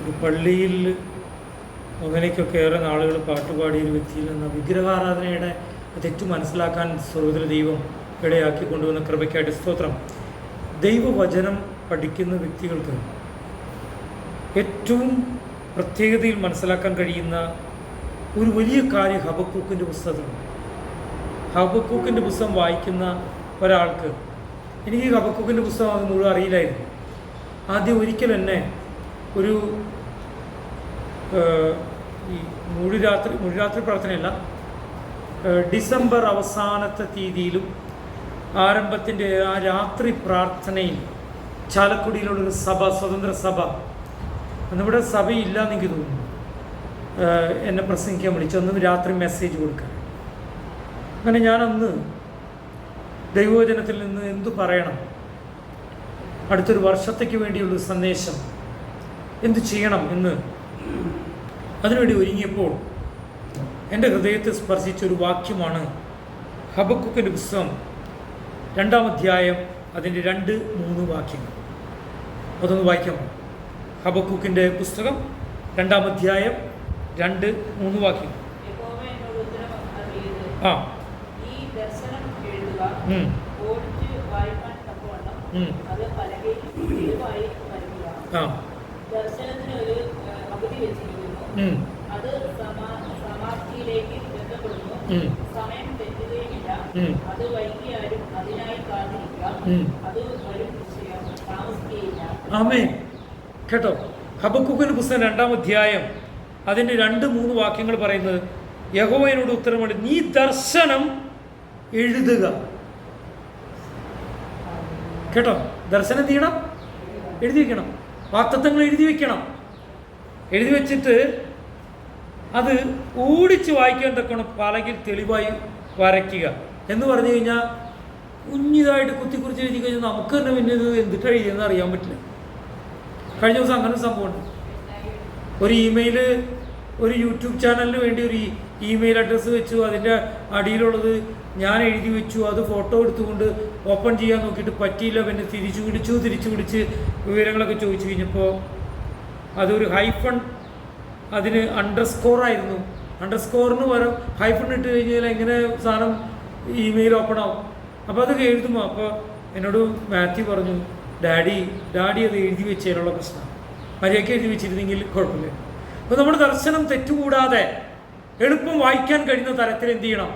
ഒരു പള്ളിയിൽ അങ്ങനെയൊക്കെ ഏറെ നാളുകൾ പാട്ടുപാടിയ ഒരു വ്യക്തിയിൽ നിന്ന് വിഗ്രഹാരാധനയുടെ തെറ്റു മനസ്സിലാക്കാൻ സ്വർഗ്ഗത്തിലെ ദൈവം ഇടയാക്കി കൊണ്ടുവന്ന കൃപയ്ക്കായിട്ട് സ്തോത്രം. ദൈവവചനം പഠിക്കുന്ന വ്യക്തികൾക്ക് ഏറ്റവും പ്രത്യേകതയിൽ മനസ്സിലാക്കാൻ കഴിയുന്ന ഒരു വലിയ കാര്യം ഹബക്കൂക്കിൻ്റെ പുസ്തകമാണ്. ഹബക്കൂക്കിൻ്റെ പുസ്തകം വായിക്കുന്ന ഒരാൾക്ക്, എനിക്ക് ഹബക്കൂക്കിൻ്റെ പുസ്തകം അത് മുഴുവൻ അറിയില്ലായിരുന്നു. ആദ്യം ഒരിക്കൽ എന്നെ ഒരു ഈ മുഴുരാത്രി പ്രാർത്ഥനയല്ല, ഡിസംബർ അവസാനത്തെ തീയതിയിലും ആരംഭത്തിൻ്റെ ആ രാത്രി പ്രാർത്ഥനയിൽ ചാലക്കുടിയിലുള്ളൊരു സഭ, സ്വതന്ത്ര സഭ, നമ്മുടെ സഭയില്ല എന്നെനിക്ക് തോന്നുന്നു, എന്നെ പ്രസംഗിക്കാൻ വിളിച്ചു. അന്ന് രാത്രി മെസ്സേജ് കൊടുക്കാൻ. അങ്ങനെ ഞാനന്ന് ദൈവവചനത്തിൽ നിന്ന് എന്തു പറയണം, അടുത്തൊരു വർഷത്തേക്ക് വേണ്ടിയുള്ളൊരു സന്ദേശം എന്തു ചെയ്യണം എന്ന് അതിനുവേണ്ടി ഒരുങ്ങിയപ്പോൾ എൻ്റെ ഹൃദയത്തെ സ്പർശിച്ചൊരു വാക്യമാണ് ഹബക്കൂക്കിൻ്റെ പുസ്തകം 2-ാം അധ്യായം, അതിൻ്റെ 2-3 വാക്യങ്ങൾ. അതൊന്ന് വായിക്കാമോ? ഹബക്കൂക്കിൻ്റെ പുസ്തകം 2-ാം അധ്യായം 2-3 വാക്യങ്ങൾ. ആ അത് സമാപ്തിയിലേക്ക് ബന്ധപ്പെടുന്നു. സമയം തെറ്റുകയുമില്ല. അത് വൈകിയാലും അതിനായി കാത്തിരിക്കുക. അത് വരും താമസിക്കുകയില്ല. ആമേൻ. കേട്ടോ, ഹബക്കൂക്കിന്റെ പുസ്തകം 2-ാം അധ്യായം അതിൻ്റെ 2-3 വാക്യങ്ങൾ പറയുന്നത്, യഹോവയോട് ഉത്തരമുണ്ട്, നീ ദർശനം എഴുതുക. കേട്ടോ, ദർശനം ചെയ്യണം, എഴുതി വെക്കണം, വാഗ്ദത്തങ്ങൾ എഴുതി വെക്കണം. എഴുതി വെച്ചിട്ട് അത് ഓടിച്ച് വായിക്കാൻ തക്കണം, പലകിൽ തെളിവായി വരയ്ക്കുക. എന്ന് പറഞ്ഞു കഴിഞ്ഞാൽ കുഞ്ഞിതായിട്ട് കുത്തിക്കുറിച്ച് എഴുതി കഴിഞ്ഞാൽ നമുക്ക് തന്നെ പിന്നെ ഇത് എന്തിട്ട് എഴുതിയെന്ന് അറിയാൻ പറ്റില്ല. കഴിഞ്ഞ ദിവസം അങ്ങനെ ഒരു സംഭവമുണ്ട്. ഒരു ഇമെയിൽ, ഒരു യൂട്യൂബ് ചാനലിന് വേണ്ടി ഒരു ഇമെയിൽ അഡ്രസ്സ് വെച്ചു, അതിൻ്റെ അടിയിലുള്ളത് ഞാൻ എഴുതി വെച്ചു. അത് ഫോട്ടോ എടുത്തുകൊണ്ട് ഓപ്പൺ ചെയ്യാൻ നോക്കിയിട്ട് പറ്റിയില്ല. പിന്നെ തിരിച്ചു പിടിച്ച് വിവരങ്ങളൊക്കെ ചോദിച്ചു കഴിഞ്ഞപ്പോൾ അതൊരു ഹൈഫൺ, അതിന് അണ്ടർസ്കോറായിരുന്നു. അണ്ടർസ്കോറിന് പകരം ഹൈഫൺ ഇട്ട് കഴിഞ്ഞാൽ എങ്ങനെ സാധനം ഇമെയിൽ ഓപ്പൺ ആവും? അപ്പോൾ അത് എഴുതുമ്പോൾ അപ്പോൾ എന്നോട് മാത്യു പറഞ്ഞു, ഡാഡി അത് എഴുതി വെച്ചതിനുള്ള പ്രശ്നം, മര്യാദയ്ക്ക് എഴുതി വെച്ചിരുന്നെങ്കിൽ കുഴപ്പമില്ല. അപ്പോൾ നമ്മുടെ ദർശനം തെറ്റുകൂടാതെ എളുപ്പം വായിക്കാൻ കഴിയുന്ന തരത്തിൽ എന്ത് ചെയ്യണം?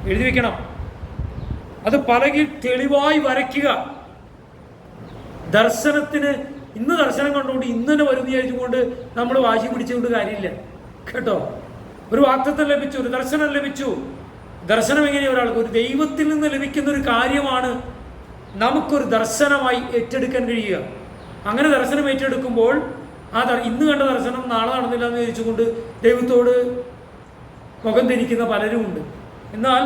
എഴുതി വെക്കണം. അത് പലകിൽ തെളിവായി വരയ്ക്കുക. ദർശനത്തിന് ഇന്ന് ദർശനം കണ്ടുകൊണ്ട് ഇന്ന് തന്നെ വരുന്ന വിചാരിച്ചുകൊണ്ട് നമ്മൾ വാശി പിടിച്ചുകൊണ്ട് കാര്യമില്ല. കേട്ടോ, ഒരു വാഗ്ദത്തം ലഭിച്ചു, ഒരു ദർശനം ലഭിച്ചു. ദർശനം എങ്ങനെയാണ്? ഒരാൾക്ക് ഒരു ദൈവത്തിൽ നിന്ന് ലഭിക്കുന്ന ഒരു കാര്യമാണ് നമുക്കൊരു ദർശനമായി ഏറ്റെടുക്കാൻ കഴിയുക. അങ്ങനെ ദർശനം ഏറ്റെടുക്കുമ്പോൾ ഇന്ന് കണ്ട ദർശനം നാളെ നടന്നില്ല എന്ന് ചോദിച്ചുകൊണ്ട് ദൈവത്തോട് മുഖം ധരിക്കുന്ന പലരുമുണ്ട്. എന്നാൽ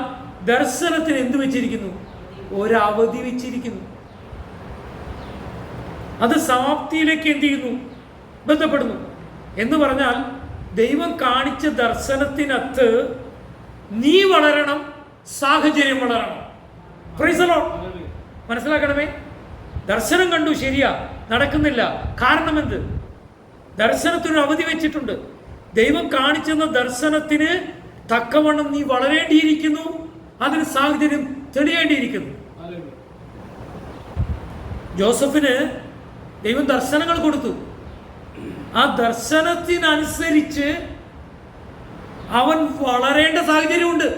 ദർശനത്തിന് എന്ത് വെച്ചിരിക്കുന്നു? ഒരവധി വെച്ചിരിക്കുന്നു. അത് സമാപ്തിയിലേക്ക് എന്ത് ചെയ്യുന്നു? ബന്ധപ്പെടുന്നു. എന്ന് പറഞ്ഞാൽ ദൈവം കാണിച്ച ദർശനത്തിനകത്ത് നീ വളരണം, സാഹചര്യം വളരണം. Praise the lord. മനസ്സിലാക്കണമേ. ദർശനം കണ്ടു, ശരിയാ, നടക്കുന്നില്ല. കാരണം എന്ത്? ദർശനത്തിനൊരു അവധി വെച്ചിട്ടുണ്ട്. ദൈവം കാണിച്ചെന്ന ദർശനത്തിന് തക്കവണ്ണം നീ വളരേണ്ടിയിരിക്കുന്നു, അതിന് സാഹചര്യം തെളിയേണ്ടിയിരിക്കുന്നു. ജോസഫിന് ദൈവം ദർശനങ്ങൾ കൊടുത്തു. ആ ദർശനത്തിനനുസരിച്ച് അവൻ വളരേണ്ട സാഹചര്യമുണ്ട്.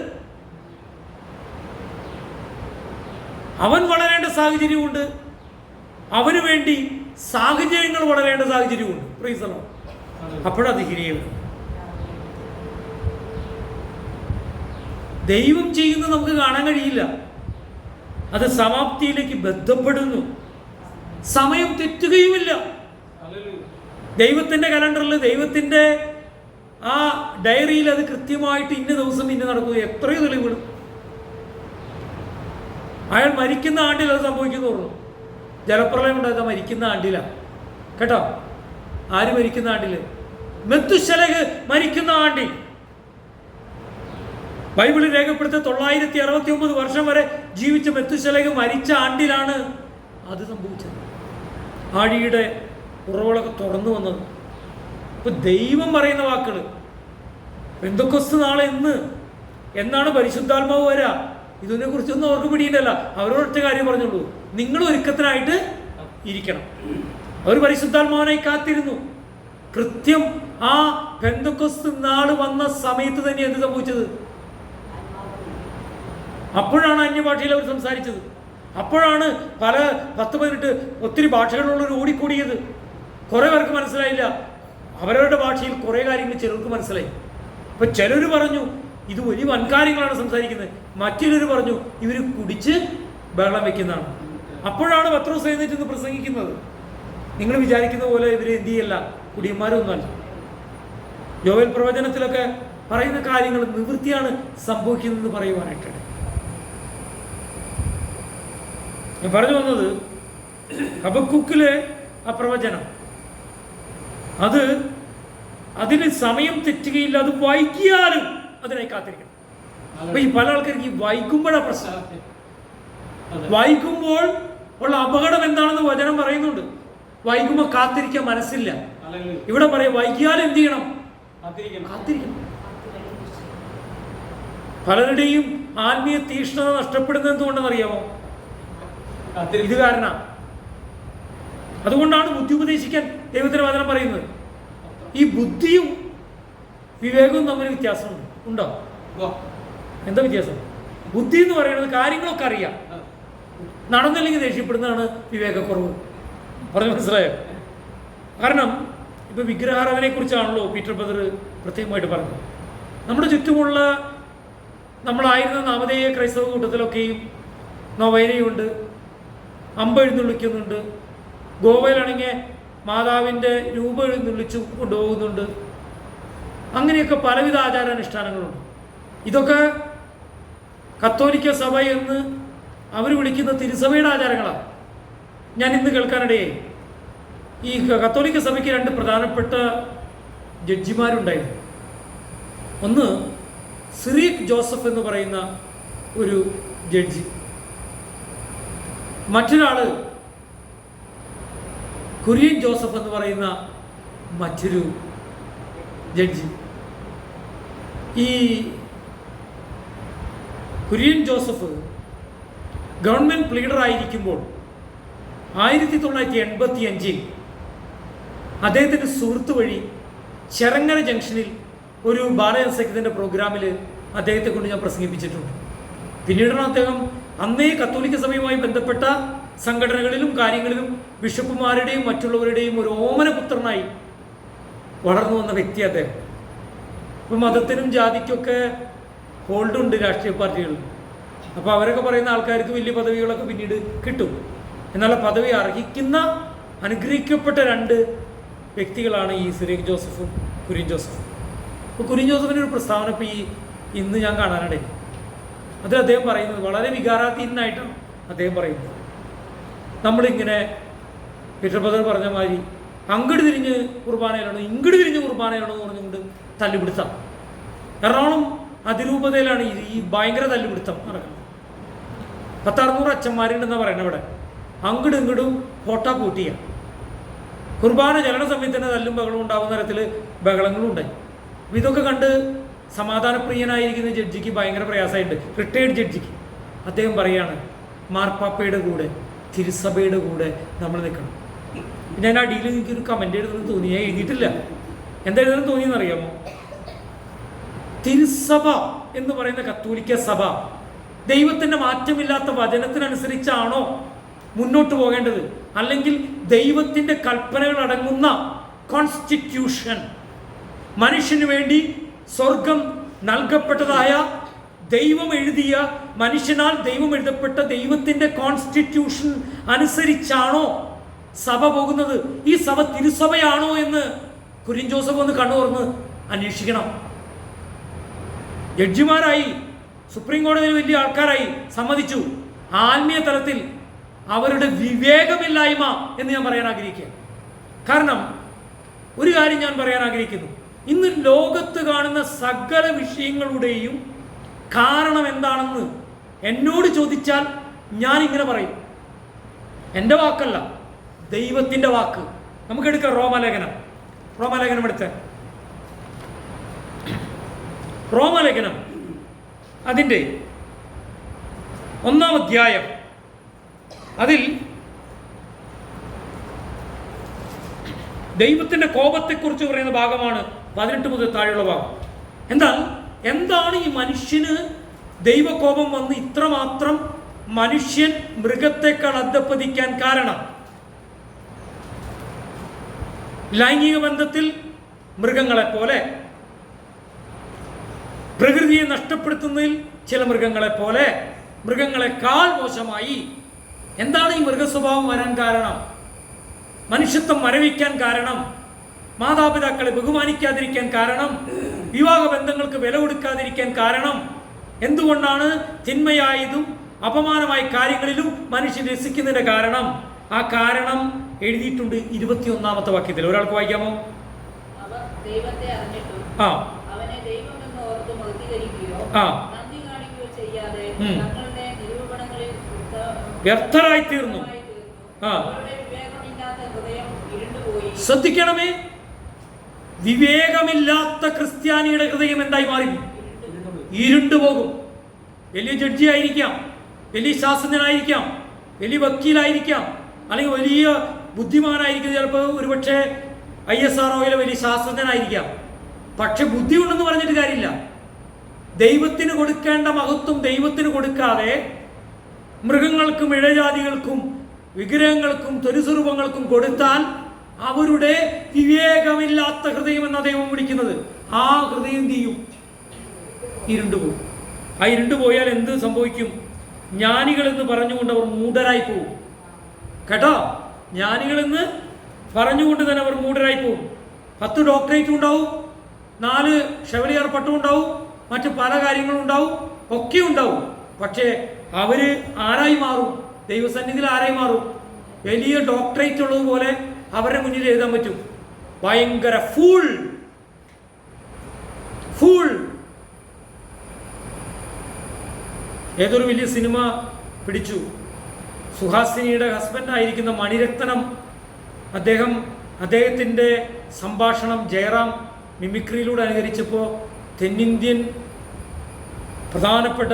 അവന് വേണ്ടി സാഹചര്യങ്ങൾ വളരേണ്ട സാഹചര്യമുണ്ട്. Price the Lord. അപ്പോഴത് ഹിരിയാണ്. ദൈവം ചെയ്യുന്നത് നമുക്ക് കാണാൻ കഴിയില്ല. അത് സമാപ്തിയിലേക്ക് ബന്ധപ്പെടുന്നു. സമയം തെറ്റുകയുമില്ല. ദൈവത്തിൻ്റെ കലണ്ടറിൽ, ദൈവത്തിൻ്റെ ആ ഡയറിയിൽ അത് കൃത്യമായിട്ട് ഇന്ന ദിവസം ഇന്ന നടക്കുന്നു. എത്രയോ തെളിവുകൾ. അയാൾ മരിക്കുന്ന ആണ്ടിൽ അത് സംഭവിക്കുന്നുള്ളൂ. ജലപ്രളയം ഉണ്ടാക്കുക മരിക്കുന്ന ആണ്ടിലാണ്. കേട്ടോ, ആര് മരിക്കുന്ന ആണ്ടിൽ? മെത്തുശലഹ് മരിക്കുന്ന ആണ്ടിൽ. ബൈബിളിൽ രേഖപ്പെടുത്തിയ 969 വർഷം വരെ ജീവിച്ച മെത്തുശലഹ് മരിച്ച ആണ്ടിലാണ് അത് സംഭവിച്ചത്. ആഴിയുടെ ഉറവളൊക്കെ തുറന്നു വന്നത്. ഇപ്പൊ ദൈവം പറയുന്ന വാക്കുകൾ, പെന്തക്കോസ്ത് നാളെ എന്നാണ് പരിശുദ്ധാത്മാവ് വരാ, ഇതിനെ കുറിച്ചൊന്നും അവർക്ക് പിടിയിട്ടല്ല. അവരോടൊറ്റ കാര്യം പറഞ്ഞുള്ളൂ, നിങ്ങൾ ഒരുക്കത്തിനായിട്ട് ഇരിക്കണം. അവർ പരിശുദ്ധാത്മാവിനായി കാത്തിരുന്നു. കൃത്യം ആ പെന്തക്കോസ്ത് നാള് വന്ന സമയത്ത് തന്നെ എന്ത് സംഭവിച്ചത്? അപ്പോഴാണ് അന്യഭാഷയിൽ അവർ സംസാരിച്ചത്. അപ്പോഴാണ് 10-18 ഒത്തിരി ഭാഷകളുള്ളവർ ഓടിക്കൂടിയത്. കുറെ പേർക്ക് മനസ്സിലായില്ല. അവരവരുടെ ഭാഷയിൽ കുറെ കാര്യങ്ങൾ ചിലർക്ക് മനസ്സിലായി. അപ്പൊ ചിലർ പറഞ്ഞു ഇത് വലിയ വൻകാര്യങ്ങളാണ് സംസാരിക്കുന്നത്, മറ്റൊരു പറഞ്ഞു ഇവർ കുടിച്ച് ബഹളം വെക്കുന്നതാണ്. അപ്പോഴാണ് പത്രോസ് എഴുന്നേറ്റ് പ്രസംഗിക്കുന്നത്. നിങ്ങൾ വിചാരിക്കുന്ന പോലെ ഇവര് എന്ത് ചെയ്യല്ല, കുടിയന്മാരൊന്നുമല്ല. യോവേൽ പ്രവചനത്തിലൊക്കെ പറയുന്ന കാര്യങ്ങൾ നിവൃത്തിയാണ് സംഭവിക്കുന്നതെന്ന് പറയുവാനായിട്ടാണ് ഞാൻ പറഞ്ഞു വന്നത്. ഹബക്കൂക്കിലെ ആ പ്രവചനം, അതിന് സമയം തെറ്റുകയില്ല, അത് വൈകിയാലും അതിനായി കാത്തിരിക്കണം. അപ്പൊ ഈ പല ആൾക്കാർക്ക് ഈ വൈകുമ്പോഴാണ് പ്രശ്നം. വൈകുമ്പോൾ ഉള്ള അപകടം എന്താണെന്ന് വചനം പറയുന്നുണ്ട്. വൈകുമ്പോൾ കാത്തിരിക്കാൻ മനസ്സില്ല. ഇവിടെ പറയാം വൈകിയാലും എന്ത് ചെയ്യണം? കാത്തിരിക്കണം. പലരുടെയും ആത്മീയ തീഷ്ണത നഷ്ടപ്പെടുന്നത് എന്തുകൊണ്ടെന്ന് അറിയാമോ? ഇത് കാരണം. അതുകൊണ്ടാണ് ബുദ്ധി ഉപദേശിക്കാൻ ദൈവത്തിന്റെ വചനം പറയുന്നത്. ഈ ബുദ്ധിയും വിവേകവും തമ്മിൽ വ്യത്യാസമുണ്ട്. ഉണ്ടോ? എന്താ വ്യത്യാസം? ബുദ്ധി എന്ന് പറയുന്നത് കാര്യങ്ങളൊക്കെ അറിയാം, നടന്നില്ലെങ്കിൽ ദേഷ്യപ്പെടുന്നതാണ് വിവേകക്കുറവ്. പറഞ്ഞു മനസ്സിലായോ? കാരണം ഇപ്പൊ വിഗ്രഹാരാധനയെ കുറിച്ചാണല്ലോ പീറ്റർ ബ്രദർ പ്രത്യേകമായിട്ട് പറഞ്ഞത്. നമ്മുടെ ചുറ്റുമുള്ള നമ്മളായിരുന്ന നാമധേയ ക്രൈസ്തവ കൂട്ടത്തിലൊക്കെയും നൊവേനയുണ്ട്, അമ്പെഴുന്നള്ളിക്കുന്നുണ്ട്. ഗോവയിലാണെങ്കിൽ മാതാവിൻ്റെ രൂപം എഴുന്നള്ളിച്ചു കൊണ്ടുപോകുന്നുണ്ട്. അങ്ങനെയൊക്കെ പലവിധ ആചാരാനുഷ്ഠാനങ്ങളുണ്ട്. ഇതൊക്കെ കത്തോലിക്ക സഭ എന്ന് അവർ വിളിക്കുന്ന തിരുസഭയുടെ ആചാരങ്ങളാണ്. ഞാൻ ഇന്ന് കേൾക്കാനിടയായി, ഈ കത്തോലിക്ക സഭയ്ക്ക് 2 പ്രധാനപ്പെട്ട ജഡ്ജിമാരുണ്ടായിരുന്നു. ഒന്ന് സിറിയക് ജോസഫ് എന്ന് പറയുന്ന ഒരു ജഡ്ജി, മറ്റൊരാള് കുര്യൻ ജോസഫ് എന്ന് പറയുന്ന മറ്റൊരു ജഡ്ജി. ഈ കുര്യൻ ജോസഫ് ഗവൺമെന്റ് പ്ലീഡർ ആയിരിക്കുമ്പോൾ 1985 അദ്ദേഹത്തിൻ്റെ സുഹൃത്ത് വഴി ചെറങ്ങര ജംഗ്ഷനിൽ ഒരു ബാലജനസഖ്യത്തിൻ്റെ പ്രോഗ്രാമിൽ അദ്ദേഹത്തെ കൊണ്ട് ഞാൻ പ്രസംഗിപ്പിച്ചിട്ടുണ്ട്. പിന്നീടാണ് അദ്ദേഹം അന്നേ കത്തോലിക്ക സഭയുമായി ബന്ധപ്പെട്ട സംഘടനകളിലും കാര്യങ്ങളിലും ബിഷപ്പുമാരുടെയും മറ്റുള്ളവരുടെയും ഒരു ഓമനപുത്രനായി വളർന്നു വന്ന വ്യക്തി അദ്ദേഹം. ഇപ്പം മതത്തിനും ജാതിക്കൊക്കെ ഹോൾഡുണ്ട് രാഷ്ട്രീയ പാർട്ടികളിൽ. അപ്പോൾ അവരൊക്കെ പറയുന്ന ആൾക്കാർക്ക് വലിയ പദവികളൊക്കെ പിന്നീട് കിട്ടും. എന്നാൽ പദവി അർഹിക്കുന്ന അനുഗ്രഹിക്കപ്പെട്ട 2 വ്യക്തികളാണ് ഈ സിറിയക് ജോസഫും കുര്യൻ ജോസഫും. അപ്പോൾ കുര്യൻ ജോസഫിൻ്റെ ഒരു പ്രസ്താവന ഇപ്പോൾ ഇന്ന് ഞാൻ കാണാനിടയിൽ. അതിൽ അദ്ദേഹം പറയുന്നത് വളരെ വികാരാധീനായിട്ടാണ് അദ്ദേഹം പറയുന്നത്. നമ്മളിങ്ങനെ പീറ്റർ ബ്രദർ പറഞ്ഞ മാതിരി അങ്ങോട്ട് തിരിഞ്ഞ് കുർബാനയിലാണോ ഇങ്ങോട്ട് തിരിഞ്ഞ് കുർബാനയിലാണോ എന്ന് പറഞ്ഞുകൊണ്ട് തല്ലുപിടുത്തം. എറണാകുളം അതിരൂപതയിലാണ് ഈ ഭയങ്കര തല്ലുപിടുത്തം നടക്കുന്നത്. 500-600 അച്ഛന്മാരുണ്ടെന്നാണ് പറയുന്നത്. ഇവിടെ അങ്ങോട്ടും ഇങ്ങോട്ടും ഫോട്ടോ കൂട്ടിയ കുർബാന ചലന സമയത്ത് തന്നെ തല്ലും ബഹളവും ഉണ്ടാകുന്ന തരത്തിൽ ബഹളങ്ങളും ഉണ്ടായി. ഇതൊക്കെ കണ്ട് സമാധാനപ്രിയനായിരിക്കുന്ന ജഡ്ജിക്ക് ഭയങ്കര പ്രയാസമായിട്ട്, റിട്ടയർഡ് ജഡ്ജിക്ക്. അദ്ദേഹം പറയാണ് മാർപ്പാപ്പയുടെ കൂടെ തിരുസഭയുടെ കൂടെ നമ്മൾ നിൽക്കണം. ഞാൻ ആ ഡീലിൽ എനിക്കൊരു കമൻ്റ് എഴുതുന്നത് തോന്നി. ഞാൻ എഴുതിയിട്ടില്ല. എന്താ എഴുതുന്നത് തോന്നിയെന്ന് അറിയാമോ? തിരുസഭ എന്ന് പറയുന്ന കത്തോലിക്ക സഭ ദൈവത്തിൻ്റെ മാറ്റമില്ലാത്ത വചനത്തിനനുസരിച്ചാണോ മുന്നോട്ട് പോകേണ്ടത്, അല്ലെങ്കിൽ ദൈവത്തിൻ്റെ കൽപ്പനകൾ അടങ്ങുന്ന കോൺസ്റ്റിറ്റ്യൂഷൻ, മനുഷ്യന് വേണ്ടി സ്വർഗം നൽകപ്പെട്ടതായ ദൈവം എഴുതിയ, മനുഷ്യനാൽ ദൈവം എഴുതപ്പെട്ട ദൈവത്തിൻ്റെ കോൺസ്റ്റിറ്റ്യൂഷൻ അനുസരിച്ചാണോ സഭ പോകുന്നത്? ഈ സഭ തിരുസഭയാണോ എന്ന് കുര്യൻ ജോസഫ് ഒന്ന് കണ്ണു തുറന്ന് അന്വേഷിക്കണം. ജഡ്ജിമാരായി, സുപ്രീം കോടതിയിൽ വലിയ ആൾക്കാരായി, സമ്മതിച്ചു. ആത്മീയ തലത്തിൽ അവരുടെ വിവേകമില്ലായ്മ എന്ന് ഞാൻ പറയാൻ ആഗ്രഹിക്കുക. കാരണം ഒരു കാര്യം ഞാൻ പറയാൻ ആഗ്രഹിക്കുന്നു. ഇന്ന് ലോകത്ത് കാണുന്ന സകല വിഷയങ്ങളുടെയും കാരണം എന്താണെന്ന് എന്നോട് ചോദിച്ചാൽ ഞാൻ ഇങ്ങനെ പറയും. എൻ്റെ വാക്കല്ല, ദൈവത്തിൻ്റെ വാക്ക്. നമുക്കെടുക്കാം റോമാലേഖനം റോമാലേഖനം എടുത്ത്, റോമാലേഖനം അതിൻ്റെ 1-ാം അധ്യായം, അതിൽ ദൈവത്തിൻ്റെ കോപത്തെക്കുറിച്ച് പറയുന്ന ഭാഗമാണ് 18 മുതൽ താഴെയുള്ള ഭാഗം. എന്താണ് ഈ മനുഷ്യന് ദൈവകോപം വന്ന് ഇത്രമാത്രം മനുഷ്യൻ മൃഗത്തെക്കാൾ അധപ്പതിക്കാൻ കാരണം? ലൈംഗിക ബന്ധത്തിൽ മൃഗങ്ങളെപ്പോലെ, പ്രകൃതിയെ നഷ്ടപ്പെടുത്തുന്നതിൽ ചില മൃഗങ്ങളെപ്പോലെ, മൃഗങ്ങളെക്കാൾ മോശമായി. എന്താണ് ഈ മൃഗസ്വഭാവം വരാൻ കാരണം? മനുഷ്യത്വം മരവിക്കാൻ കാരണം, മാതാപിതാക്കളെ ബഹുമാനിക്കാതിരിക്കാൻ കാരണം, വിവാഹ ബന്ധങ്ങൾക്ക് വില കൊടുക്കാതിരിക്കാൻ കാരണം, എന്തുകൊണ്ടാണ് തിന്മയായതും അപമാനമായ കാര്യങ്ങളിലും മനുഷ്യൻ രസിക്കുന്നതിന്റെ കാരണം? ആ കാരണം എഴുതിയിട്ടുണ്ട് 21-ാമത്തെ വാക്യത്തിൽ. ഒരാൾക്ക് വായിക്കാമോ? അവർ ദൈവത്തെ അറിഞ്ഞിട്ടും അവനെ ദൈവമെന്ന് ഓർത്ത് മഹത്വീകരിക്കുകയോ നന്ദി കാണിക്കുകയോ ചെയ്യാതെ തങ്ങളുടെ നിരൂപണങ്ങളിൽ വ്യർത്ഥരായി തീർന്നു. ശ്രദ്ധിക്കണമേ, വിവേകമില്ലാത്ത ക്രിസ്ത്യാനിയുടെ ഹൃദയം എന്തായി മാറി? ഇരുണ്ടുപോകും. വലിയ ജഡ്ജി ആയിരിക്കാം, വലിയ ശാസ്ത്രജ്ഞനായിരിക്കാം, വലിയ വക്കീലായിരിക്കാം, അല്ലെങ്കിൽ വലിയ ബുദ്ധിമാനായിരിക്കും, ചിലപ്പോൾ ഒരുപക്ഷെ ISROയിലെ വലിയ ശാസ്ത്രജ്ഞനായിരിക്കാം. പക്ഷെ ബുദ്ധി ഉണ്ടെന്ന് പറഞ്ഞിട്ട് കാര്യമില്ല. ദൈവത്തിന് കൊടുക്കേണ്ട മഹത്വം ദൈവത്തിന് കൊടുക്കാതെ മൃഗങ്ങൾക്കും ഇഴജാതികൾക്കും വിഗ്രഹങ്ങൾക്കും തൊലിസ്വരൂപങ്ങൾക്കും കൊടുത്താൽ അവരുടെ വിവേകമില്ലാത്ത ഹൃദയം എന്ന ദൈവം വിളിക്കുന്നത്, ആ ഹൃദയം ചെയ്യും? ഇരുണ്ടുപോകും. ആ ഇരുണ്ടുപോയാൽ എന്ത് സംഭവിക്കും? ജ്ഞാനികളെന്ന് പറഞ്ഞുകൊണ്ട് അവർ മൂഢരായി പോകും. കേട്ടോ, ജ്ഞാനികളെന്ന് പറഞ്ഞുകൊണ്ട് തന്നെ അവർ മൂഢരായി പോകും. 10 ഡോക്ടറേറ്റും ഉണ്ടാവും, 4 ഷെവലിയർ പട്ടം ഉണ്ടാവും, മറ്റു പല കാര്യങ്ങളും ഉണ്ടാവും, ഒക്കെ ഉണ്ടാവും. പക്ഷേ അവര് ആരായി മാറും? ദൈവസന്നിധിയിൽ ആരായി മാറും? വലിയ ഡോക്ടറേറ്റ് ഉള്ളതുപോലെ അവരുടെ മുന്നിൽ എഴുതാൻ പറ്റും, ഭയങ്കര ഫൂൾ. ഏതൊരു വലിയ സിനിമ പിടിച്ചു. സുഹാസിനിയുടെ ഹസ്ബൻഡ് ആയിരിക്കുന്ന മണിരത്നം, അദ്ദേഹത്തിൻ്റെ സംഭാഷണം ജയറാം മിമിക്രിയിലൂടെ അനുകരിച്ചപ്പോൾ തെന്നിന്ത്യൻ പ്രധാനപ്പെട്ട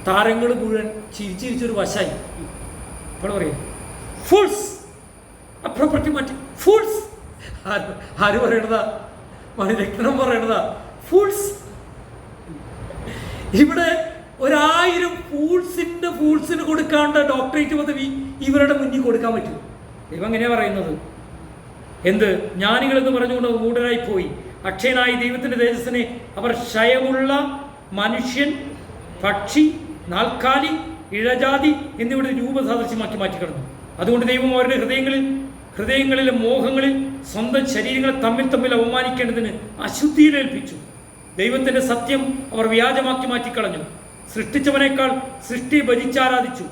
താരങ്ങൾ മുഴുവൻ ചിരിച്ചിരിച്ചൊരു വശായി. അപ്പോൾ പറയും ഫുൾസ്, അപ്പുറപ്പറ്റി മറ്റേ ഫുൾസ്. ആര് പറയണതാ? മണിരത്നം പറയണതാ ഫുൾസ്. ഇവിടെ 1000 ഫൂൾസിന് കൊടുക്കാണ്ട് ഡോക്ടറേറ്റ് പദവി ഇവരുടെ മുന്നിൽ കൊടുക്കാൻ പറ്റും. ദൈവം എങ്ങനെയാ പറയുന്നത്? എന്ത്? ജ്ഞാനികളെന്ന് പറഞ്ഞുകൊണ്ട് മൂഢരായി പോയി. അക്ഷയനായി ദൈവത്തിൻ്റെ തേജസ്സിനെ അവർ ക്ഷയമുള്ള മനുഷ്യൻ, പക്ഷി, നാൽക്കാലി, ഇഴജാതി എന്നിവയുടെ രൂപസാദൃശ്യമാക്കി മാറ്റിക്കിടന്നു. അതുകൊണ്ട് ദൈവം അവരുടെ ഹൃദയങ്ങളിലെ മോഹങ്ങളിൽ സ്വന്തം ശരീരങ്ങളെ തമ്മിൽ അവമാനിക്കേണ്ടതിന് അശുദ്ധിയിലേൽപ്പിച്ചു. ദൈവത്തിൻ്റെ സത്യം അവർ വ്യാജമാക്കി മാറ്റിക്കളഞ്ഞു. സൃഷ്ടിച്ചവനേക്കാൾ സൃഷ്ടിയെ ഭജിച്ചാരാധിച്ചു.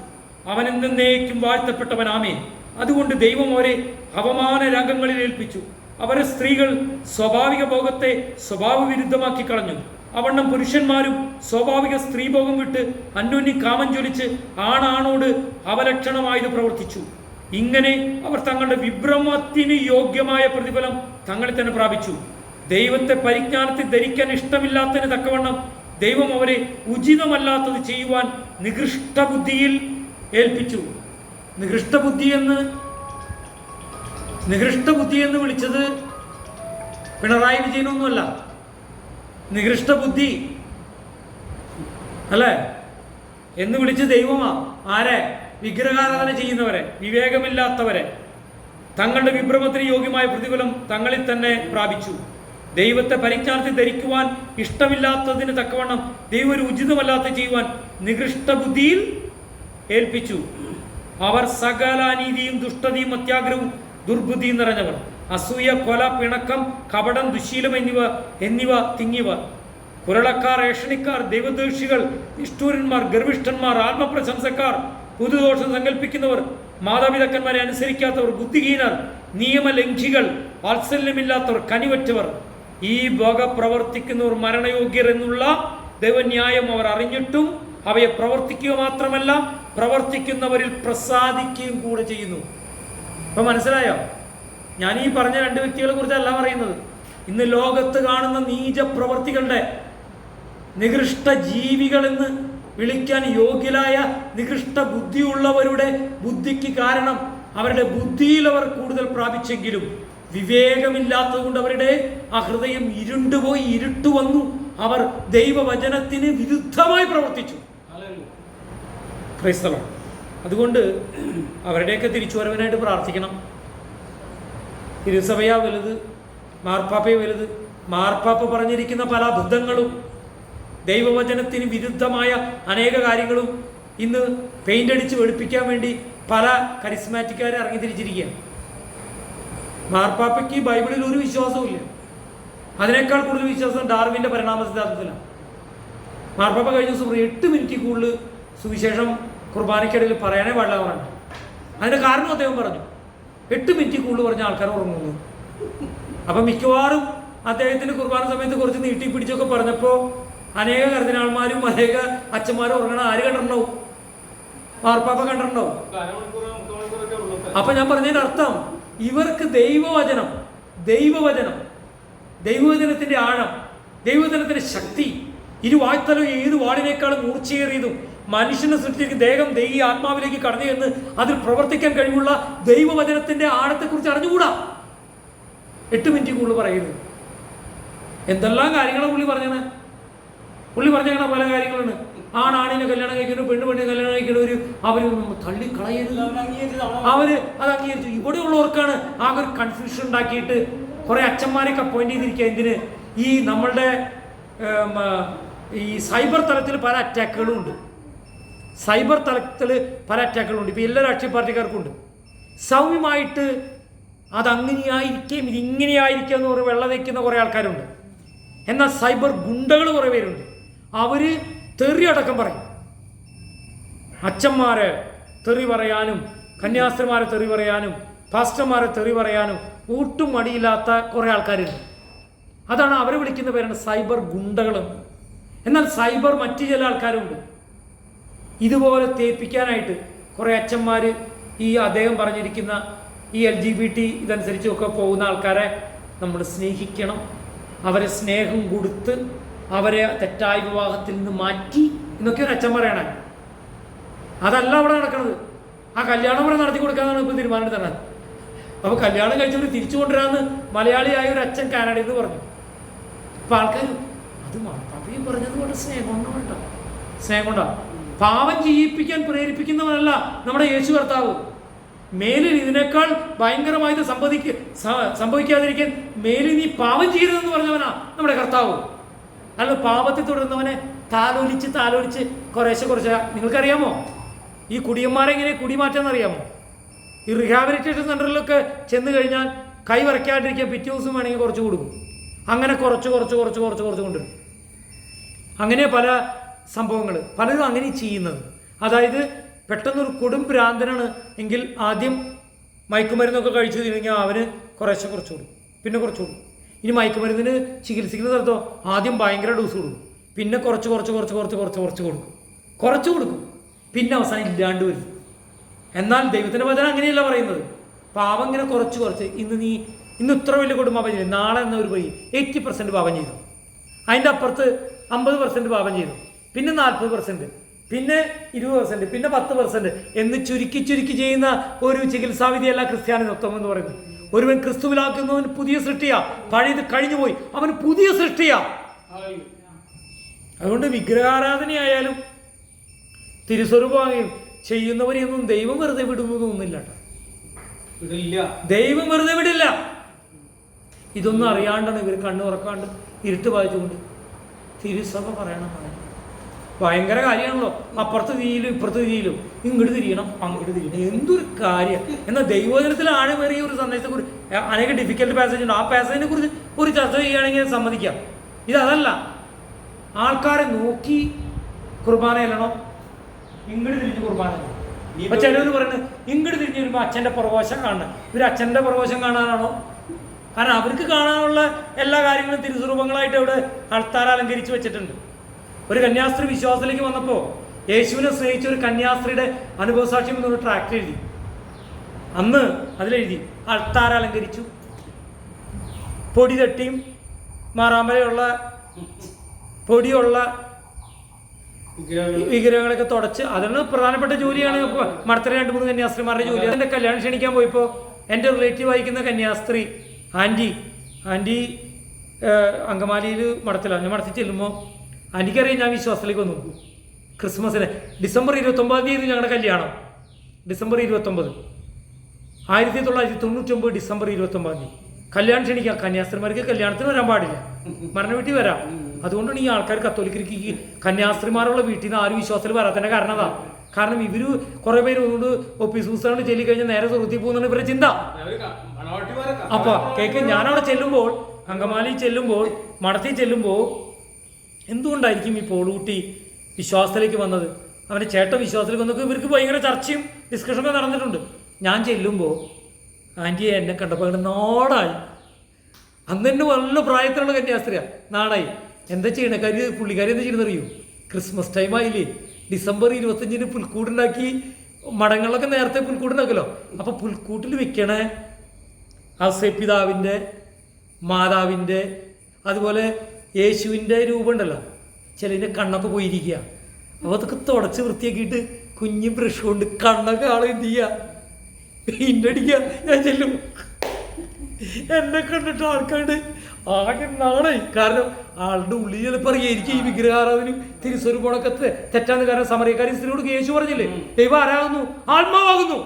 അവൻ എന്നേക്കും വാഴ്ത്തപ്പെട്ടവൻ. ആമേൻ. അതുകൊണ്ട് ദൈവം അവരെ അപമാന രംഗങ്ങളിൽ ഏൽപ്പിച്ചു. അവരെ സ്ത്രീകൾ സ്വാഭാവിക ഭോഗത്തെ സ്വഭാവവിരുദ്ധമാക്കി കളഞ്ഞു. അവണ്ണം പുരുഷന്മാരും സ്വാഭാവിക സ്ത്രീഭോഗം വിട്ട് അന്യോന്യം കാമം ജ്വലിച്ച് ആണാണോട് അവലക്ഷണമായത് പ്രവർത്തിച്ചു. ഇങ്ങനെ അവർ തങ്ങളുടെ വിഭ്രമത്തിന് യോഗ്യമായ പ്രതിഫലം തങ്ങളിൽ തന്നെ പ്രാപിച്ചു. ദൈവത്തെ പരിജ്ഞാനത്തിൽ ധരിക്കാൻ ഇഷ്ടമില്ലാത്തതിന് തക്കവണ്ണം ദൈവം അവരെ ഉചിതമല്ലാത്തത് ചെയ്യുവാൻ നികൃഷ്ട ബുദ്ധിയിൽ ഏൽപ്പിച്ചു. നികൃഷ്ട ബുദ്ധി എന്ന് വിളിച്ചത് പിണറായി വിജയനൊന്നുമല്ല. നികൃഷ്ട ബുദ്ധി അല്ലേ എന്ന് വിളിച്ച് ദൈവമാ. ആരെ? വിഗ്രഹാരാധന ചെയ്യുന്നവരെ, വിവേകമില്ലാത്തവരെ. തങ്ങളുടെ വിഭ്രമത്തിന് യോഗ്യമായ പ്രതിഫലം തങ്ങളിൽ തന്നെ പ്രാപിച്ചു. ദൈവത്തെ പരിജ്ഞാനത്തിൽ ധരിക്കുവാൻ ഇഷ്ടമില്ലാത്തതിന് തക്കവണ്ണം ദൈവം ഒരു ഉചിതമല്ലാത്ത ചെയ്യുവാൻ നികൃഷ്ട ബുദ്ധിയിൽ ഏൽപ്പിച്ചു. അവർ സകല അനീതിയും ദുഷ്ടതയും അത്യാഗ്രഹവും ദുർബുദ്ധിയും നിറഞ്ഞവർ. അസൂയ, കൊല, പിണക്കം, കപടം, ദുശീലം എന്നിവ തിങ്ങിയവർ. കുരളക്കാർ, ഏഷണിക്കാർ, ദൈവദ്വേഷികൾ, നിഷ്ഠൂരന്മാർ, ഗർവിഷ്ഠന്മാർ, ആത്മപ്രശംസക്കാർ, പുതുദോഷം സങ്കല്പിക്കുന്നവർ, മാതാപിതാക്കന്മാരെ അനുസരിക്കാത്തവർ, ബുദ്ധിഹീനർ, നിയമലംഘികൾ, വാത്സല്യമില്ലാത്തവർ, കനിവറ്റവർ, ഈ വക പ്രവർത്തിക്കുന്നവർ മരണയോഗ്യർ എന്നുള്ള ദൈവന്യായം അവർ അറിഞ്ഞിട്ടും അവയെ പ്രവർത്തിക്കുക മാത്രമല്ല പ്രവർത്തിക്കുന്നവരിൽ പ്രസാദിക്കുകയും കൂടെ ചെയ്യുന്നു. അപ്പൊ മനസ്സിലായോ? ഞാൻ ഈ പറഞ്ഞ രണ്ട് വ്യക്തികളെ കുറിച്ചല്ല പറയുന്നത്. ഇന്ന് ലോകത്ത് കാണുന്ന നീച പ്രവർത്തികളുടെ, നികൃഷ്ട ജീവികളെന്ന് വിളിക്കാൻ യോഗ്യരായ നികൃഷ്ട ബുദ്ധിയുള്ളവരുടെ ബുദ്ധിക്ക് കാരണം അവരുടെ ബുദ്ധിയിൽ അവർ കൂടുതൽ പ്രാപിച്ചെങ്കിലും വിവേകമില്ലാത്തത് കൊണ്ട് അവരുടെ ആ ഹൃദയം ഇരുണ്ടുപോയി, ഇരുട്ടു വന്നു. അവർ ദൈവവചനത്തിന് വിരുദ്ധമായി പ്രവർത്തിച്ചു. ക്രൈസ്തവർ അതുകൊണ്ട് അവരുടെയൊക്കെ തിരിച്ചുവരവിനായിട്ട് പ്രാർത്ഥിക്കണം. തിരുസഭയാ വലുത്, മാർപ്പാപ്പയെ വലുത്. മാർപ്പാപ്പ പറഞ്ഞിരിക്കുന്ന പല അബദ്ധങ്ങളും, ദൈവവചനത്തിന് വിരുദ്ധമായ അനേക കാര്യങ്ങളും ഇന്ന് പെയിന്റ് അടിച്ച് വെളുപ്പിക്കാൻ വേണ്ടി പല കരിസ്മാറ്റിക്കാരെ ഇറങ്ങി തിരിച്ചിരിക്കുകയാണ്. മാർപ്പാപ്പയ്ക്ക് ബൈബിളിൽ ഒരു വിശ്വാസവും ഇല്ല. അതിനേക്കാൾ കൂടുതൽ വിശ്വാസം ഡാർവിൻ്റെ പരിണാമ സിദ്ധാന്തത്തിലാണ്. മാർപ്പാപ്പ കഴിഞ്ഞ ദിവസം 8 മിനിറ്റ് കൂടുതൽ സുവിശേഷം കുർബാനയ്ക്കിടയിൽ പറയാനേ പാടില്ല പറഞ്ഞു. അതിൻ്റെ കാരണം അദ്ദേഹം പറഞ്ഞു, 8 മിനിറ്റ് കൂടുതൽ പറഞ്ഞ ആൾക്കാർ ഉറങ്ങുന്നു. അപ്പം മിക്കവാറും അദ്ദേഹത്തിന് കുർബാന സമയത്ത് കുറച്ച് നീട്ടിപ്പിടിച്ചൊക്കെ പറഞ്ഞപ്പോൾ അനേക കർദിനാൾമാരും അനേക അച്ഛന്മാരും ഉറങ്ങണം. ആര് കണ്ടിട്ടുണ്ടാവും? മാർപ്പാപ്പ കണ്ടിട്ടുണ്ടാവും. അപ്പൊ ഞാൻ പറഞ്ഞതിന്റെ അർത്ഥം, ഇവർക്ക് ദൈവവചനത്തിന്റെ ആഴം, ദൈവവചനത്തിന്റെ ശക്തി, ഇരുവായ്ത്തലം ഏത് വാളിനേക്കാളും മൂർച്ചയേറിയതും മനുഷ്യനെ സൃഷ്ടിച്ചിരിക്കുന്ന ദേഹം ദൈവ ആത്മാവിലേക്ക് കടന്നു എന്ന് അതിൽ പ്രവർത്തിക്കാൻ കഴിവുള്ള ദൈവവചനത്തിന്റെ ആഴത്തെക്കുറിച്ച് അറിഞ്ഞുകൂടാ. 8 മിനിറ്റ് കൂടുതൽ പറയുന്നത്. എന്തെല്ലാം കാര്യങ്ങളാണ് പുള്ളി പറഞ്ഞത്. പുള്ളി പറഞ്ഞ പല കാര്യങ്ങളാണ്. ആണിനെ കല്യാണം കഴിക്കുന്നു, പെണ്ണിനെ കല്യാണം കഴിക്കുന്നവർ അവർ തള്ളിക്കളയരുത്, അവര് അത് അംഗീകരിച്ചു. ഇവിടെയുള്ളവർക്കാണ് ആകെ ഒരു കൺഫ്യൂഷൻ ഉണ്ടാക്കിയിട്ട് കുറെ അച്ഛന്മാരെയൊക്കെ അപ്പോയിന്റ് ചെയ്തിരിക്കുക. എന്തിന്? ഈ നമ്മളുടെ ഈ സൈബർ തലത്തിൽ പല അറ്റാക്കുകളും ഉണ്ട്. ഇപ്പൊ എല്ലാ രാഷ്ട്രീയ പാർട്ടിക്കാർക്കും ഉണ്ട്. സൗമ്യമായിട്ട് അതങ്ങനെയായിരിക്കും, ഇതിങ്ങനെയായിരിക്കും എന്ന് പറഞ്ഞ് വെള്ളം വയ്ക്കുന്ന കുറെ ആൾക്കാരുണ്ട്. എന്നാൽ സൈബർ ഗുണ്ടകൾ കുറെ പേരുണ്ട്. അവര് തെറി അടക്കം പറയും. അച്ഛന്മാരെ തെറി പറയാനും, കന്യാസ്ത്രീമാരെ തെറി പറയാനും, പാസ്റ്റർമാരെ തെറി പറയാനും ഒട്ടും മടിയില്ലാത്ത കുറെ ആൾക്കാരുണ്ട്. അതാണ് അവരെ വിളിക്കുന്ന പേരാണ് സൈബർ ഗുണ്ടകൾ. എന്നാൽ സൈബർ മറ്റു ചില ആൾക്കാരുണ്ട്. ഇതുപോലെ തേപ്പിക്കാനായിട്ട് കുറെ അച്ഛന്മാർ ഈ അദ്ദേഹം പറഞ്ഞിരിക്കുന്ന ഈ LGBT ഇതനുസരിച്ചൊക്കെ പോകുന്ന ആൾക്കാരെ നമ്മൾ സ്നേഹിക്കണം, അവരെ സ്നേഹം കൊടുത്ത് അവരെ തെറ്റായ വിവാഹത്തിൽ നിന്ന് മാറ്റി എന്നൊക്കെ ഒരു അച്ഛൻ പറയണേ. അതല്ല അവിടെ നടക്കുന്നത്. ആ കല്യാണം ഇവിടെ നടത്തി കൊടുക്കാന്നാണ് ഇപ്പോൾ തീരുമാനം തന്നെ. അപ്പോൾ കല്യാണം കഴിച്ചവർ തിരിച്ചു കൊണ്ടുവരാമെന്ന് മലയാളിയായ ഒരു അച്ഛൻ കാനഡയിൽ നിന്ന് പറഞ്ഞു. ഇപ്പം ആൾക്കാർ അത് മാർപ്പാപ്പയും പറഞ്ഞത് കൊണ്ട് സ്നേഹം കൊണ്ടാ. പാപം ചെയ്യിപ്പിക്കാൻ പ്രേരിപ്പിക്കുന്നവനല്ല നമ്മുടെ യേശു കർത്താവ്. മേലിൽ ഇതിനേക്കാൾ ഭയങ്കരമായത് സംഭവിക്കാതിരിക്കാൻ മേലിൽ നീ പാപം ചെയ്യരുതെന്ന് പറഞ്ഞവനാ നമ്മുടെ കർത്താവ്. അല്ല പാപത്തിൽ തുടരുന്നവനെ താലോലിച്ച് കുറേശ്ശെ. നിങ്ങൾക്കറിയാമോ ഈ കുടിയന്മാരെങ്ങനെ കുടി മാറ്റാന്നറിയാമോ? ഈ റീഹാബിലിറ്റേഷൻ സെൻ്ററിലൊക്കെ ചെന്ന് കഴിഞ്ഞാൽ കൈ വരയ്ക്കാണ്ടിരിക്കാൻ പിറ്റേ ദിവസം വേണമെങ്കിൽ കുറച്ച് കൊടുക്കും. അങ്ങനെ കുറച്ച് കൊണ്ടുവരും. അങ്ങനെ പല സംഭവങ്ങൾ പലരും അങ്ങനെ ചെയ്യുന്നത്. അതായത് പെട്ടെന്നൊരു കൊടും ഭ്രാന്തനാണ് എങ്കിൽ ആദ്യം മയക്കുമരുന്നൊക്കെ കഴിച്ചു കഴിഞ്ഞാൽ അവന് കുറച്ച് കൊടുക്കും, പിന്നെ കുറച്ച് കൊടുക്കും. ഇനി മയക്കുമരുന്നിന് ചികിത്സിക്കുന്ന സ്ഥലത്തോ ആദ്യം ഭയങ്കര ഡോസ് കൊടുക്കും, പിന്നെ കുറച്ച് കൊടുക്കും, പിന്നെ അവസാനം ഇല്ലാണ്ട് വരും. എന്നാൽ ദൈവത്തിൻ്റെ വചനം അങ്ങനെയല്ല പറയുന്നത്. പാപം ഇങ്ങനെ കുറച്ച് ഇന്ന് ഇത്ര വലിയ കുടുംബം പാപം ചെയ്തു, നാളെ എന്ന ഒരു വഴി 80% പാപം ചെയ്തു, അതിൻ്റെ അപ്പുറത്ത് 50% പാപം ചെയ്തു, പിന്നെ 40%, പിന്നെ 20%, പിന്നെ 10% എന്ന് ചുരുക്കി ചെയ്യുന്ന ഒരു ചികിത്സാവിധിയല്ല ക്രിസ്ത്യാനിത്വം എന്ന് പറയുന്നത്. ഒരുവൻ ക്രിസ്തുവിലാക്കുന്നവൻ പുതിയ സൃഷ്ടിയാ, പഴയത് കഴിഞ്ഞുപോയി, അവൻ പുതിയ സൃഷ്ടിയാ. അതുകൊണ്ട് വിഗ്രഹാരാധനയായാലും തിരുസ്വരൂപമാകുകയും ചെയ്യുന്നവരെയൊന്നും ദൈവം വെറുതെ വിടുന്നതൊന്നുമില്ല. ദൈവം വെറുതെ വിടില്ല. ഇതൊന്നും അറിയാണ്ടാണ് ഇവർ കണ്ണു തുറക്കാണ്ട് ഇരുട്ട് വായിച്ചുകൊണ്ട് തിരുസഭ പറയണം. ഭയങ്കര കാര്യമാണല്ലോ. അപ്പുറത്ത് തിരിയിലും ഇപ്പുറത്ത് തിരിയിലും, ഇങ്ങോട്ട് തിരിയണം അങ്ങോട്ട് തിരിയണം, എന്തൊരു കാര്യം. എന്നാൽ ദൈവവചനത്തിൽ ആഴമേറിയ ഒരു സന്ദേശത്തെക്കുറിച്ച് അനേക ഡിഫിക്കൽട്ട് പാസേജ് ഉണ്ട്. ആ പാസേജിനെ കുറിച്ച് ഒരു ചർച്ച ചെയ്യുകയാണെങ്കിൽ സമ്മതിക്കാം. ഇതല്ല, ആൾക്കാരെ നോക്കി കുർബാന ചെല്ലണം, ഇങ്ങോട്ട് തിരിഞ്ഞ് കുർബാന. അപ്പൊ ചിലർ പറയുന്നത് ഇങ്ങോട്ട് തിരിഞ്ഞ് വരുമ്പോൾ അച്ഛൻ്റെ പുറകോശം കാണണം. ഇവർ അച്ഛൻ്റെ പുറകോശം കാണാനാണോ? കാരണം അവർക്ക് കാണാനുള്ള എല്ലാ കാര്യങ്ങളും തിരുസ്വരൂപങ്ങളായിട്ട് അവിടെ ആൾത്താര അലങ്കരിച്ച് വെച്ചിട്ടുണ്ട്. ഒരു കന്യാസ്ത്രീ വിശ്വാസത്തിലേക്ക് വന്നപ്പോൾ യേശുവിനെ സ്നേഹിച്ച ഒരു കന്യാസ്ത്രീയുടെ അനുഭവസാക്ഷ്യം എന്നൊരു ട്രാക്ട് എഴുതി. അന്ന് അതിലെഴുതി ആൾത്താര അലങ്കരിച്ചു, പൊടി തട്ടിയും മാറാമ്പലയുള്ള പൊടിയുള്ള വിഗ്രഹങ്ങളൊക്കെ തുടച്ച് അതാണ് പ്രധാനപ്പെട്ട ജോലിയാണ്. മടത്തര 2-3 കന്യാസ്ത്രീമാരുടെ ജോലി. എൻ്റെ കല്യാണം ക്ഷണിക്കാൻ പോയപ്പോൾ എൻ്റെ റിലേറ്റീവ് വായിക്കുന്ന കന്യാസ്ത്രീ ആൻറ്റി അങ്കമാലിയിൽ മടത്തിലാണ്. ഞാൻ മടത്തിൽ ചെല്ലുമ്പോൾ ആൻറ്റിക്കറിയാം ഞാൻ വിശ്വാസത്തിലേക്ക് വന്നു. ക്രിസ്മസിന് ഡിസംബർ 29 ഞങ്ങളുടെ കല്യാണം. December 29, 1999 December 29. കല്യാണം ക്ഷണിക്കാം. കന്യാസ്ത്രീമാർക്ക് കല്യാണത്തിന് വരാൻ പാടില്ല, മരണ വീട്ടിൽ വരാം. അതുകൊണ്ടാണ് ഈ ആൾക്കാർ കത്തോലിക്കർക്ക് ഈ കന്യാസ്ത്രീമാരുള്ള വീട്ടിൽ നിന്ന് ആരും വിശ്വാസത്തിൽ വരാത്തതിൻ്റെ കാരണം അതാ. കാരണം ഇവർ കുറേ പേര് ഒന്നുകൊണ്ട് ഒപ്പീസ് പുസ്തകം ചെല്ലി കഴിഞ്ഞാൽ നേരെ സുഹൃത്തി പോകുന്നതാണ് ഇവരുടെ ചിന്ത. അപ്പൊ കേക്ക് ഞാനവിടെ ചെല്ലുമ്പോൾ, അങ്കമാലി ചെല്ലുമ്പോൾ, മടത്തിൽ ചെല്ലുമ്പോൾ എന്തുകൊണ്ടായിരിക്കും ഈ പോളൂട്ടി വിശ്വാസത്തിലേക്ക് വന്നത്, അവൻ്റെ ചേട്ടൻ വിശ്വാസത്തിലേക്ക് വന്നപ്പോൾ ഇവർക്ക് ഭയങ്കര ചർച്ചയും ഡിസ്കഷനൊക്കെ നടന്നിട്ടുണ്ട്. ഞാൻ ചെല്ലുമ്പോൾ ആൻറ്റിയെ എന്നെ കണ്ടപ്പോൾ അങ്ങനെ നാടായി. അന്ന് തന്നെ നല്ല പ്രായത്തിലുള്ള കന്യാസ്ത്രീയാണ്, നാടായി. എന്താ ചെയ്യണേ പുള്ളിക്കാരി എന്താ ചെയ്യണമെന്നറിയോ? Christmas ടൈമായില്ലേ, December 25 പുൽക്കൂടുണ്ടാക്കി. മടങ്ങളിലൊക്കെ നേരത്തെ പുൽക്കൂടുണ്ടാക്കല്ലോ. അപ്പോൾ പുൽക്കൂട്ടിൽ വെക്കണേ ഔസേപ്പിതാവിൻ്റെ, മാതാവിൻ്റെ, അതുപോലെ യേശുവിൻ്റെ രൂപം ഉണ്ടല്ലോ, ചിലതിൻ്റെ കണ്ണൊക്കെ പോയിരിക്കുക. അപ്പോൾ അതൊക്കെ തുടച്ച് വൃത്തിയാക്കിയിട്ട് കുഞ്ഞ് ബ്രഷ് കൊണ്ട് കണ്ണൊക്കെ ആളെ എന്ത് ചെയ്യുക, പെയിൻ്റ് അടിക്കുക. ഞാൻ ചെല്ലും, എന്നെ കണ്ടിട്ട് ആൾക്കാരുടെ ആകെ നാണായി. കാരണം ആളുടെ ഉള്ളിൽ ചിലപ്പോൾ അറിയാം എനിക്ക് ഈ വിഗ്രഹാരാധനയും തിരുസ്വരൂപമൊക്കെ തെറ്റാന്ന്. കാരണം സമറിയക്കാരി സ്ത്രീയോട് യേശു പറഞ്ഞില്ലേ, ദൈവം ആരാകുന്നു? ആത്മാവാകുന്നു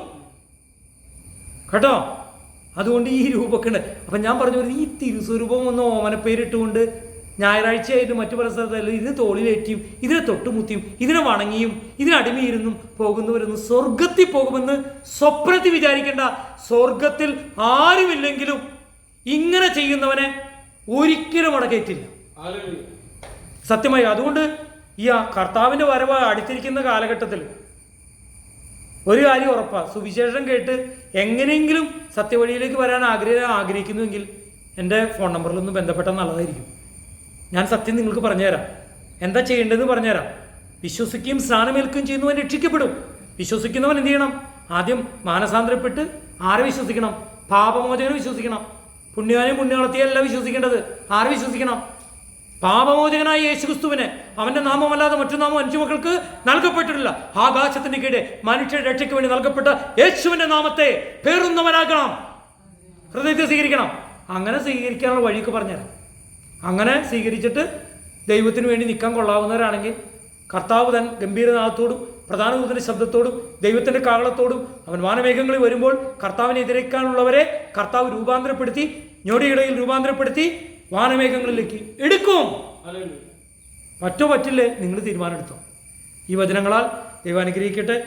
കേട്ടോ. അതുകൊണ്ട് ഈ രൂപമൊക്കെ ഉണ്ട്. അപ്പം ഞാൻ പറഞ്ഞു ഈ തിരുസ്വരൂപം ഒന്ന് ഓമനപ്പേരിട്ടുകൊണ്ട് ഞായറാഴ്ചയായിട്ട് മറ്റു പല സ്ഥലത്തല്ല ഇതിന് തോളിലേറ്റിയും ഇതിനെ തൊട്ടുമുത്തിയും ഇതിനെ വണങ്ങിയും ഇതിനടിമയിരുന്നും പോകുന്നവരൊന്നും സ്വർഗത്തിൽ പോകുമെന്ന് സ്വപ്നത്തിൽ വിചാരിക്കേണ്ട. സ്വർഗത്തിൽ ആരുമില്ലെങ്കിലും ഇങ്ങനെ ചെയ്യുന്നവനെ ഒരിക്കലും അവിടെ കയറ്റില്ല, സത്യമായി. അതുകൊണ്ട് ഈ കർത്താവിൻ്റെ വരവ് അടുത്തിരിക്കുന്ന കാലഘട്ടത്തിൽ ഒരു കാര്യം ഉറപ്പാണ്, സുവിശേഷം കേട്ട് എങ്ങനെയെങ്കിലും സത്യവഴിയിലേക്ക് വരാൻ ആഗ്രഹിക്കുന്നുവെങ്കിൽ എൻ്റെ ഫോൺ നമ്പറിലൊന്ന് ബന്ധപ്പെട്ടാൽ നല്ലതായിരിക്കും. ഞാൻ സത്യം നിങ്ങൾക്ക് പറഞ്ഞുതരാം, എന്താ ചെയ്യേണ്ടതെന്ന് പറഞ്ഞുതരാം. വിശ്വസിക്കുകയും സ്നാനമേൽക്കുകയും ചെയ്യുന്നവൻ രക്ഷിക്കപ്പെടും. വിശ്വസിക്കുന്നവൻ എന്ത് ചെയ്യണം? ആദ്യം മാനസാന്തരപ്പെട്ട് ആരെ വിശ്വസിക്കണം? പാപമോചനം വിശ്വസിക്കണം. പുണ്യാനും പുണ്യാളത്തെയല്ല വിശ്വസിക്കേണ്ടത്. ആരെ വിശ്വസിക്കണം? പാപമോചകനായ യേശുക്രിസ്തുവിനെ. അവന്റെ നാമമല്ലാതെ മറ്റു നാമം മനുഷ്യമക്കൾക്ക് നൽകപ്പെട്ടിട്ടില്ല. ആകാശത്തിന്റെ കീഴെ മനുഷ്യരുടെ രക്ഷയ്ക്ക് വേണ്ടി നൽകപ്പെട്ട യേശുവിന്റെ നാമത്തെ പേറുന്നവനാകണം, ഹൃദയത്തെ സ്വീകരിക്കണം. അങ്ങനെ സ്വീകരിക്കാനുള്ള വഴിയൊക്കെ പറഞ്ഞുതരാം. അങ്ങനെ സ്വീകരിച്ചിട്ട് ദൈവത്തിന് വേണ്ടി നിൽക്കാൻ കൊള്ളാവുന്നവരാണെങ്കിൽ കർത്താവ് തൻ ഗംഭീരനാഥത്തോടും പ്രധാന ദൂതന്റെ ശബ്ദത്തോടും ദൈവത്തിന്റെ കാഹളത്തോടും അവൻ വാനമേഘങ്ങളിൽ വരുമ്പോൾ കർത്താവിനെ എതിരേക്കാനുള്ളവരെ കർത്താവ് രൂപാന്തരപ്പെടുത്തി, ഞൊടിയിടയിൽ രൂപാന്തരപ്പെടുത്തി വാനമേഘങ്ങളിലേക്ക് എടുക്കും. പറ്റില്ലേ? നിങ്ങൾ തീരുമാനം എടുത്തോ. ഈ വചനങ്ങളാൽ ദൈവം അനുഗ്രഹിക്കട്ടെ.